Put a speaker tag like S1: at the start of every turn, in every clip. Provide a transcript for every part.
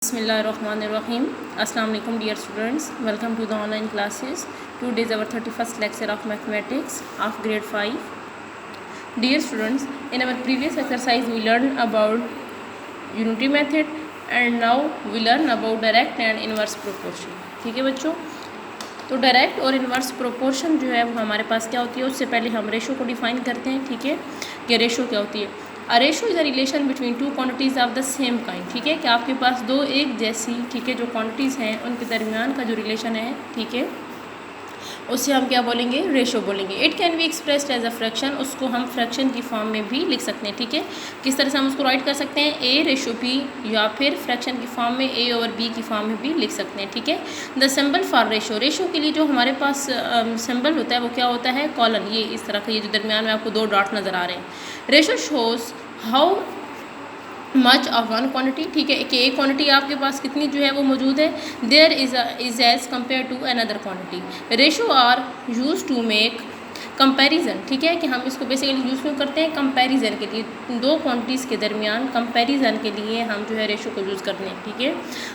S1: Bismillahirrahmanirrahim. Assalamu alaikum dear students. Welcome to the online classes. Today is our 31st lecture of mathematics of grade 5. Dear students, in our previous exercise we learned about unity method and now we learn about direct and inverse proportion. ठीक है बच्चों, तो direct और inverse proportion जो है वो हमारे पास क्या होती है, उससे पहले हम रेशो को डिफाइन करते हैं. ठीक है, कि रेशो क्या होती है. A ratio is a relation between to quantities of the same kind. ठीक है, कि आपके पास दो एक जैसी ठीक है जो क्वांटिटीज़ हैं उनके दरमियान का जो रिलेशन है, ठीक है, उससे हम क्या बोलेंगे, रेशो बोलेंगे. It can be expressed as a fraction. उसको हम फ्रैक्शन की फॉर्म में भी लिख सकते हैं. ठीक है, किस तरह से हम उसको राइट कर सकते हैं, ए रेशो बी, या फिर फ्रैक्शन की फॉर्म में ए ओवर बी की फॉर्म में भी लिख सकते हैं. ठीक है, the symbol for ratio. Ratio के लिए जो हमारे पास सिंबल होता है वो क्या होता है, कॉलन. ये इस तरह का, ये जो दरमियान में आपको दो डॉट नज़र आ रहे हैं. Ratio shows how much of one quantity. ठीक है, कि एक क्वांटिटी आपके पास कितनी जो है वो मौजूद है, there is as compare to another quantity. Ratio are use to make comparison. ठीक है, कि हम इसको बेसिकली यूज़ क्यों करते हैं, कंपैरिजन के लिए, दो क्वांटिटीज़ के दरमियान कंपैरिजन के लिए हम जो है रेशो को यूज़ करते हैं. ठीक है,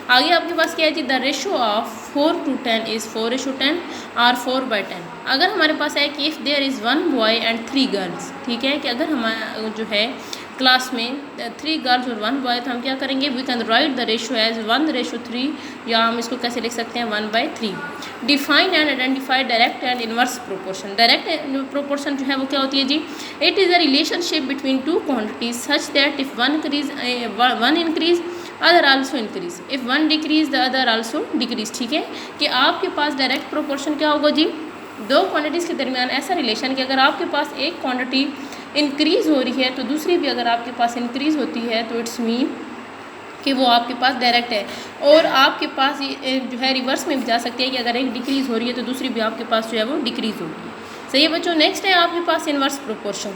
S1: आगे आपके पास क्या है जी, द रेशो ऑफ 4:10 इज़ 4:10 और 4/10. अगर हमारे पास है कि if there is 1 boy and 3 girls. ठीक है, कि अगर हमारा जो है क्लास में 3 गर्ल्स और 1 बॉय, तो हम क्या करेंगे, we can write the ratio as 1:3, या हम इसको कैसे लिख सकते हैं, 1/3. Define and identify direct and inverse proportion. Direct proportion जो है वो क्या होती है जी, it is a relationship between two quantities such that if one increase other also increase, if one decrease the other also decrease. ठीक है, कि आपके पास डायरेक्ट प्रोपोर्शन क्या होगा जी, दो क्वांटिटीज़ के दरमियान ऐसा रिलेशन कि अगर आपके पास एक क्वांटिटी इंक्रीज़ हो रही है तो दूसरी भी अगर आपके पास इंक्रीज़ होती है तो इट्स मीन कि वो आपके पास डायरेक्ट है. और आपके पास जो है रिवर्स में भी जा सकती है कि अगर एक डिक्रीज़ हो रही है तो दूसरी भी आपके पास जो है वो डिक्रीज़ होगी. सही है बच्चों. नेक्स्ट है आपके पास inverse proportion.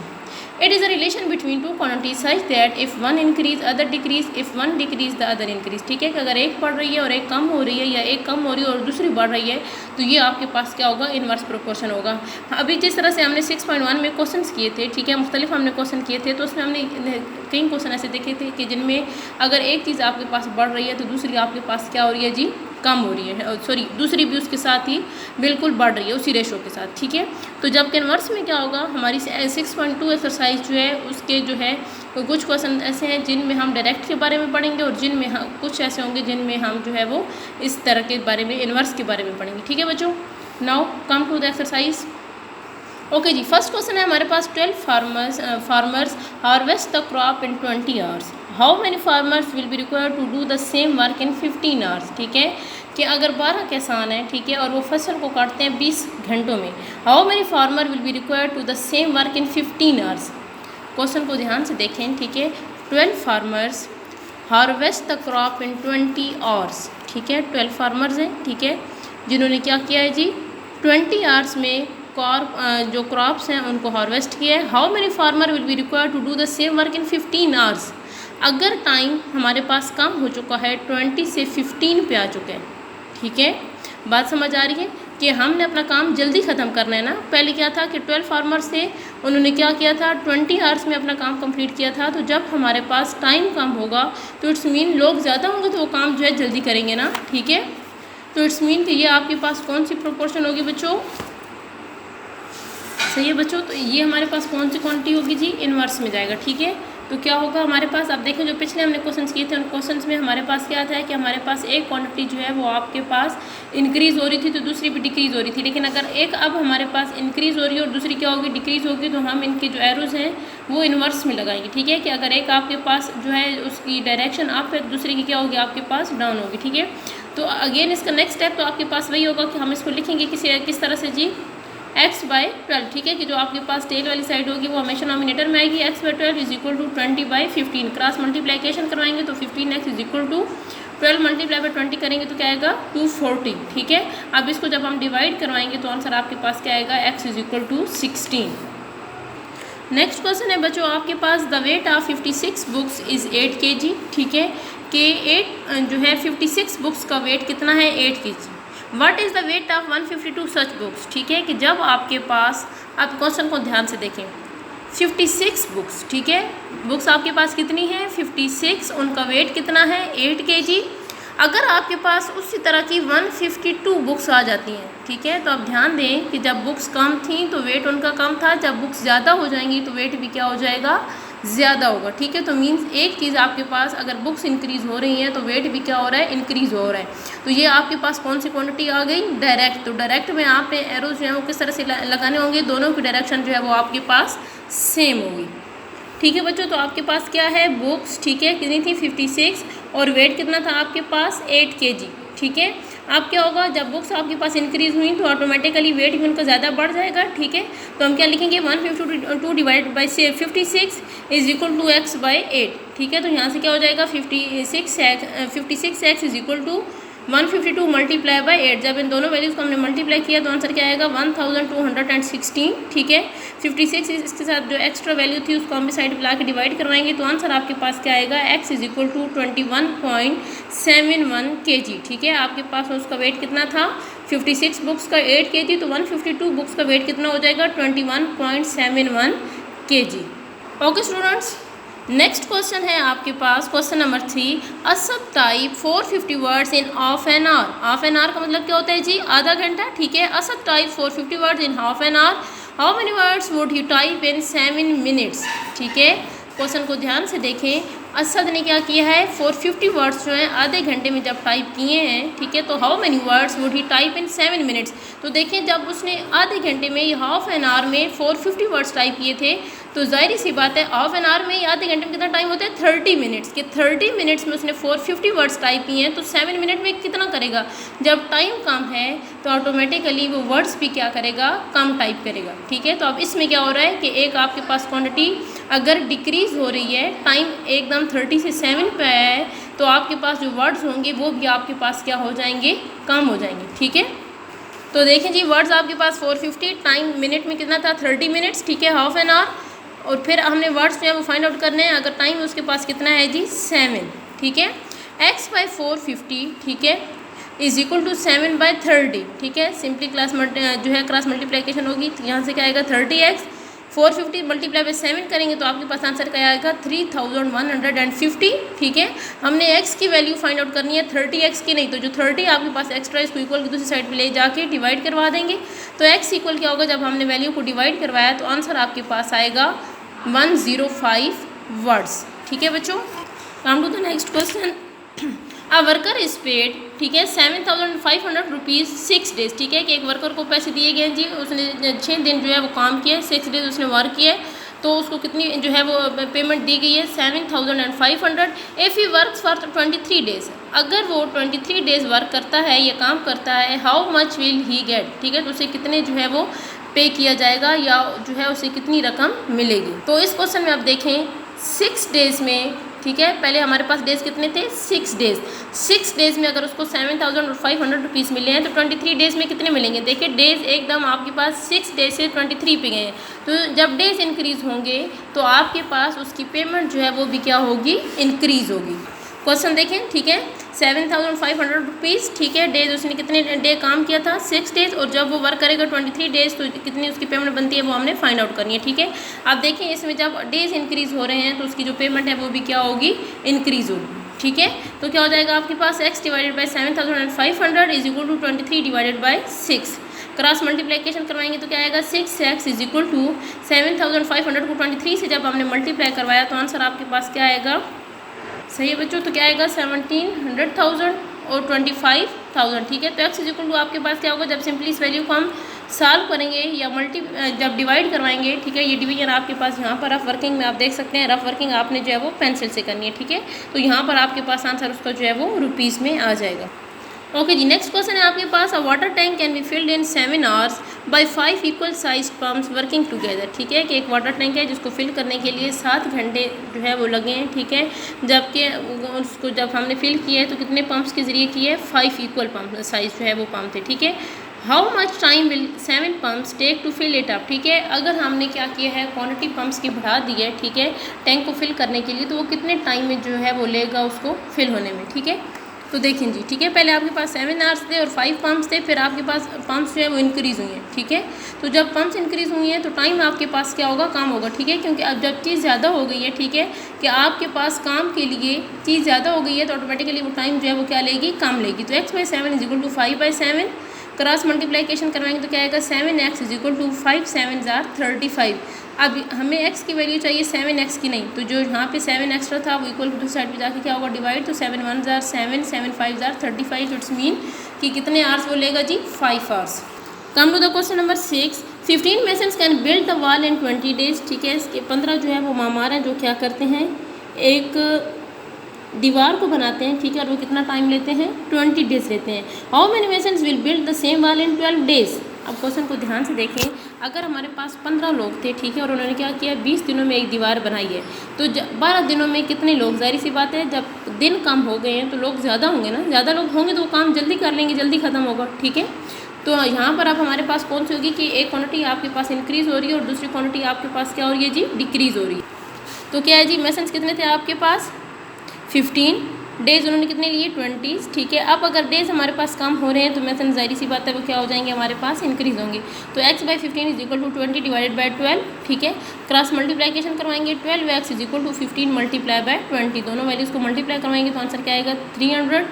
S1: It is a relation between two quantities such that if one increase other decrease, if one decrease the other increase. ठीक है, कि अगर एक बढ़ रही है और एक कम हो रही है, या एक कम हो रही है और दूसरी बढ़ रही है, तो ये आपके पास क्या होगा, इन्वर्स प्रोपोर्शन होगा. अभी जिस तरह से हमने 6.1 में क्वेश्चन किए थे, ठीक है, मुख्तलिफ हमने क्वेश्चन किए थे, तो उसमें हमने कई क्वेश्चन ऐसे देखे थे कि जिनमें अगर एक चीज़ आपके पास बढ़ रही है तो दूसरी आपके पास क्या हो रही है जी, कम हो रही है, सॉरी दूसरी भी उसके साथ ही बिल्कुल बढ़ रही है उसी रेशो के साथ. ठीक है, तो जब कन्वर्स में क्या होगा, हमारी 6.2 एक्सरसाइज जो है उसके जो है कुछ क्वेश्चन ऐसे हैं जिनमें हम डायरेक्ट के बारे में पढ़ेंगे और जिनमें हम कुछ ऐसे होंगे जिनमें हम जो है वो इस तरह के बारे में, इन्वर्स के बारे में पढ़ेंगे. ठीक है बच्चों, now come to the exercise. Okay जी, फर्स्ट क्वेश्चन है हमारे पास, 12 farmers harvest the crop in 20 hours. How many farmers will be required to do the same work in 15 hours. ठीक है, कि अगर 12 किसान हैं, ठीक है, और वो फसल को काटते हैं 20 घंटों में, how many farmer will be required to the same work in 15 hours. Question को ध्यान से देखें. ठीक है, 12 farmers harvest the crop in 20 hours. ठीक है, 12 फार्मर्स हैं, ठीक है, जिन्होंने क्या किया है जी, 20 आवर्स में जो क्रॉप्स हैं उनको हार्वेस्ट किया है. How many farmer will be required to do the same work in 15 hours. अगर टाइम हमारे पास कम हो चुका है, 20 से 15 पे आ चुके हैं. ठीक है, बात समझ आ रही है कि हमने अपना काम जल्दी ख़त्म करना है ना. पहले क्या था कि 12 फार्मर्स थे, उन्होंने क्या किया था, 20 आवर्स में अपना काम कंप्लीट किया था. तो जब हमारे पास टाइम कम होगा तो इट्स मीन लोग ज़्यादा होंगे तो वो काम जो है जल्दी करेंगे ना. ठीक है, तो इट्स मीन कि ये आपके पास कौन सी प्रोपोर्शन होगी बच्चों. सही है बच्चों, तो ये हमारे पास कौन सी क्वांटिटी होगी जी, इन्वर्स में जाएगा. ठीक है, तो क्या होगा हमारे पास, आप देखें जो पिछले हमने क्वेश्चंस किए थे उन क्वेश्चंस में हमारे पास क्या था कि हमारे पास एक क्वांटिटी जो है वो आपके पास इंक्रीज़ हो रही थी तो दूसरी भी डिक्रीज़ हो रही थी. लेकिन अगर एक अब हमारे पास इंक्रीज़ हो रही है और दूसरी क्या होगी, डिक्रीज़ होगी, तो हम इनके जो एरोज़ हैं वो इन्वर्स में लगाएंगे. ठीक है, कि अगर एक आपके पास जो है उसकी डायरेक्शन अप है, दूसरी की क्या होगी, आपके पास डाउन होगी. ठीक है, तो अगेन इसका नेक्स्ट स्टेप तो आपके पास वही होगा कि हम इसको लिखेंगे किस तरह से जी, x/12. ठीक है, कि जो आपके पास टेल वाली साइड होगी वो हमेशा नॉमिनेटर में आएगी. x/12 is equal to 20/15. Cross multiplication करवाएंगे तो 15x is equal to 12 multiply by 20 करेंगे तो क्या आएगा, 240. ठीक है, अब इसको जब हम डिवाइड करवाएंगे तो आंसर आपके पास क्या आएगा, x is equal to 16. Next question है बच्चों आपके पास, the weight of 56 books is 8 kg. ठीक है, कि 8 जो है 56 बुक्स का वेट कितना है, 8 kg. What is the weight of 152 such books. ठीक है, कि जब आपके पास, आप क्वेश्चन को ध्यान से देखें, 56 बुक्स. ठीक है, बुक्स आपके पास कितनी है, 56, उनका वेट कितना है, 8 kg. अगर आपके पास उसी तरह की 152 बुक्स आ जाती हैं, ठीक है, तो आप ध्यान दें कि जब बुक्स कम थी तो वेट उनका कम था, जब बुक्स ज़्यादा हो जाएंगी तो वेट भी क्या हो जाएगा, ज़्यादा होगा, ठीक है। तो मीन्स एक चीज़ आपके पास अगर बुक्स इंक्रीज़ हो रही हैं तो वेट भी क्या हो रहा है, इंक्रीज़ हो रहा है। तो ये आपके पास कौन सी क्वांटिटी आ गई, डायरेक्ट। तो डायरेक्ट में आपने एरोज जो है वो किस तरह से लगाने होंगे, दोनों की डायरेक्शन जो है वो आपके पास सेम होगी, ठीक है बच्चों। तो आपके पास क्या है, बुक्स, ठीक है, कितनी थी 56 और वेट कितना था आपके पास 8 kg, ठीक है। अब क्या होगा, जब बुक्स आपके पास इंक्रीज़ हुई तो ऑटोमेटिकली वेट भी उनका ज़्यादा बढ़ जाएगा, ठीक है। तो हम क्या लिखेंगे, 152 divide by 56 is equal to x by 8, ठीक है। तो यहाँ से क्या हो जाएगा, 56x is equal to 152 multiply by 8। जब इन दोनों वैल्यूज़ को हमने मल्टीप्लाई किया तो आंसर क्या आएगा, 1216, ठीक है। 56 इसके साथ जो एक्स्ट्रा वैल्यू थी उसको हम भी साइड पे ला के डिवाइड करवाएंगे तो आंसर आपके पास क्या आएगा, x is equal to 21.71 kg, ठीक है। आपके पास उसका वेट कितना था, 56 बुक्स का 8 kg, तो 152 बुक्स का वेट कितना हो जाएगा, 21.71 kg। Okay students, next question है आपके पास, question number 3। Asad type 450 words in half an hour. Half an hour का मतलब क्या होता है जी, आधा घंटा, ठीक है। Asad type 450 words in half an our, how many words would you type in 7 minutes, ठीक है। क्वेश्चन को ध्यान से देखें, असद ने क्या किया है, 450 वर्ड्स जो हैं आधे घंटे में जब टाइप किए हैं, ठीक है। तो how many words would he type in 7 minutes. तो देखें जब उसने आधे घंटे में या हाफ एन आवर में 450 वर्ड्स टाइप किए थे तो जाहिर सी बात है हाफ एन आवर में या आधे घंटे में कितना टाइम होता है, 30 मिनट्स के। 30 मिनट्स में उसने 450 वर्ड्स टाइप किए हैं तो 7 मिनट में कितना करेगा। जब टाइम कम है तो ऑटोमेटिकली वो वर्ड्स भी क्या करेगा, कम टाइप करेगा, ठीक है। तो अब इसमें क्या हो रहा है कि एक आपके पास क्वांटिटी अगर डिक्रीज़ हो रही है, टाइम एकदम 30 से 7 पे है, तो आपके पास जो वर्ड्स होंगे वो भी आपके पास क्या हो जाएंगे, कम हो जाएंगे, ठीक है। तो देखें जी, वर्ड्स आपके पास 450, टाइम मिनट में कितना था, 30 मिनट्स, ठीक है, हाफ एन आवर। और फिर हमने वर्ड्स जो है वो फाइंड आउट करने हैं, अगर टाइम उसके पास कितना है जी, 7, ठीक है। x बाई 450, ठीक है, इज इक्वल टू 7 बाई 30, ठीक है। सिंपली जो है क्रॉस मल्टीप्लिकेशन होगी, तो यहाँ से क्या आएगा 30x, 450 मल्टीप्लाई बाई 7 करेंगे तो आपके पास आंसर क्या आएगा, 3150, ठीक है। हमने x की वैल्यू फाइंड आउट करनी है, 30x की नहीं, तो जो 30 आपके पास एक्स्ट्रा इसको इक्वल की दूसरी साइड पे ले जाके डिवाइड करवा देंगे। तो x इक्वल क्या होगा, जब हमने वैल्यू को डिवाइड करवाया तो आंसर आपके पास आएगा 105 वर्ड्स, ठीक है बच्चों। Come to the next question. A worker is paid, ठीक है, 7500 रुपीज़ 6 डेज, ठीक है, कि एक वर्कर को पैसे दिए गए जी, उसने 6 दिन जो है वो काम किया, 6 डेज उसने वर्क किया, तो उसको कितनी जो है वो पेमेंट दी गई है 7500 if he works for 23 days. अगर वो 23 डेज वर्क करता है, ये काम करता है, how much will he get, ठीक है, तो उसे कितने जो है वो पे किया जाएगा या जो है उसे कितनी रकम मिलेगी। तो इस क्वेश्चन में आप देखें 6 डेज़ में, ठीक है, पहले हमारे पास डेज़ कितने थे, 6 डेज़। 6 डेज़ में अगर उसको 7500 रुपीज़ मिले हैं तो 23 डेज़ में कितने मिलेंगे। देखिए डेज़ एकदम आपके पास 6 डेज से 23 पे गए हैं, तो जब डेज़ इंक्रीज़ होंगे तो आपके पास उसकी पेमेंट जो है वो भी क्या होगी, इंक्रीज़ होगी। क्वेश्चन देखें, ठीक है, 7500 रुपीज़, ठीक है, डेज उसने कितने डे काम किया था, 6 डेज, और जब वो वर्क करेगा 23 डेज तो कितनी उसकी पेमेंट बनती है वो हमने फाइंड आउट करनी है, ठीक है। आप देखिए इसमें जब डेज इंक्रीज़ हो रहे हैं तो उसकी जो पेमेंट है वो भी क्या होगी, इंक्रीज़ होगी, ठीक है। तो क्या हो जाएगा आपके पास x divided by 7500 is equal to 23 divided by 6। Cross multiplication करवाएंगे तो क्या आएगा, 6x इज इक्वल टू 7500 को 23 से जब हमने मल्टीप्लाई करवाया तो आंसर आपके पास क्या आएगा, सही है बच्चों, तो क्या आएगा 1700,000 और 25,000, ठीक है। तो x इज इक्वल टू आपके पास क्या होगा, जब सिंपली इस वैल्यू को हम सॉल्व करेंगे या जब डिवाइड करवाएंगे, ठीक है, ये डिवीजन आपके पास यहाँ पर रफ वर्किंग में आप देख सकते हैं, रफ वर्किंग आपने जो है वो पेंसिल से करनी है, ठीक है। तो यहाँ पर आपके पास आंसर उसका जो है वो रुपीज़ में आ जाएगा। ओके जी, नेक्स्ट क्वेश्चन है आपके पास, a water tank can be filled in 7 hours by 5 equal size pumps working together, ठीक है, कि एक वाटर टैंक है जिसको फिल करने के लिए 7 घंटे जो है वो लगे हैं, ठीक है, जबकि उसको जब हमने फिल किया है तो कितने पंप्स के ज़रिए किए, 5 इक्वल पम्प साइज जो है वो पम्प थे, ठीक है। How much time will 7 pumps take to fill it up, ठीक है। अगर हमने क्या किया है, क्वांटिटी पम्प्स की बढ़ा दी है, ठीक है, टैंक को फिल करने के लिए, तो वो कितने टाइम में जो है वो लेगा उसको फिल होने में, ठीक है। तो देखें जी, ठीक है, पहले आपके पास 7 आवर्स थे और 5 पम्प्स थे, फिर आपके पास पम्प्स जो है वो इंक्रीज़ हुई हैं, ठीक है। तो जब पम्प्स इंक्रीज़ हुई हैं तो टाइम आपके पास क्या होगा, कम होगा, ठीक है, क्योंकि अब जब चीज़ ज़्यादा हो गई है, ठीक है, कि आपके पास काम के लिए चीज़ ज़्यादा हो गई है तो ऑटोमेटिकली वो टाइम जो है वो क्या लेगी, कम लेगी। तो x/7 = 5/7, क्रॉस मल्टीप्लिकेशन करवाएंगे तो क्या आएगा, 7x = 5 7 35। अब हमें x की वैल्यू चाहिए 7x की नहीं, तो जो यहाँ पे 7 एक्स्ट्रा था वो इक्वल टू साइड पे जाके क्या होगा, डिवाइड, तो 7 1 जार 7 7 5 जार 35। इट्स मीन कि कितने आवर्स वो लेगा जी, 5 hours. Come to the question number 6, 15 masons can build the wall in 20 days, ठीक है। इसके 15 जो है वो मामार हैं जो क्या करते हैं, एक दीवार को बनाते हैं, ठीक है, और वो कितना टाइम लेते हैं, 20 डेज लेते हैं। How many masons will build the same wall in 12 days. अब क्वेश्चन को ध्यान से देखें, अगर हमारे पास 15 लोग थे, ठीक है, और उन्होंने क्या किया, 20 दिनों में एक दीवार बनाई है, तो 12 दिनों में कितने लोग, जाहिर सी बात है जब दिन कम हो गए हैं तो लोग ज़्यादा होंगे ना, ज़्यादा लोग होंगे तो वो काम जल्दी कर लेंगे, जल्दी ख़त्म होगा, ठीक है। तो यहाँ पर अब हमारे पास कौन सी होगी कि एक क्वांटिटी आपके पास इंक्रीज़ हो रही है और दूसरी क्वांटिटी आपके पास क्या हो रही है जी, डिक्रीज़ हो रही है। तो क्या है जी, मेसन्स कितने थे आपके पास, 15, डेज उन्होंने कितने लिए, 20, ठीक है। अब अगर डेज हमारे पास कम हो रहे हैं तो मेसन जाहिर सी बात है वो क्या हो जाएंगे, हमारे पास इंक्रीज होंगे। तो x/15 = 20 डिवाइडेड बाय 12, ठीक है। क्रॉस मल्टीप्लिकेशन करवाएंगे, 12x = 15 मल्टीप्लाई बाय 20, दोनों वैल्यूज़ को मल्टीप्लाई करवाएंगे तो आंसर क्या आएगा, 300।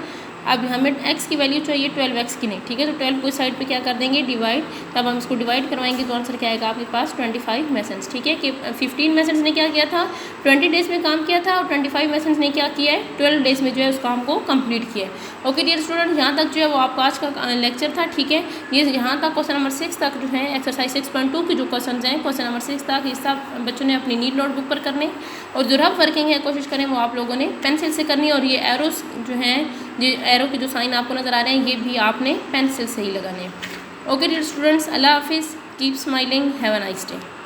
S1: अब हमें x की वैल्यू चाहिए 12x की नहीं, ठीक है, तो 12 को इस साइड पे क्या कर देंगे, डिवाइड, तब हम इसको डिवाइड करवाएंगे तो आंसर क्या आएगा आपके पास, 25 मेसन्स, ठीक है। कि 15 मेसन्स ने क्या किया था, 20 डेज में काम किया था, और 25 मेसन्स ने क्या किया है, 12 डेज में जो है उस काम को कंप्लीट किया है। ओके डियर स्टूडेंट, यहाँ तक जो है वो आपका आज का लेक्चर था, ठीक है। ये यहाँ तक क्वेश्चन नंबर 6 तक जो है एक्सरसाइज 6.2 के जो क्वेश्चन हैं, क्वेश्चन नंबर 6 तक ये सब बच्चों ने अपनी नीट नोटबुक पर करने, और जो रफ वर्किंग है कोशिश करें वो आप लोगों ने पेंसिल से करनी, और ये एरोस जो हैं, ये एरो के जो साइन आपको नज़र आ रहे हैं ये भी आपने पेंसिल से ही लगाने हैं। ओके डियर स्टूडेंट्स, अल्लाह हाफिज़, keep smiling, have a nice day.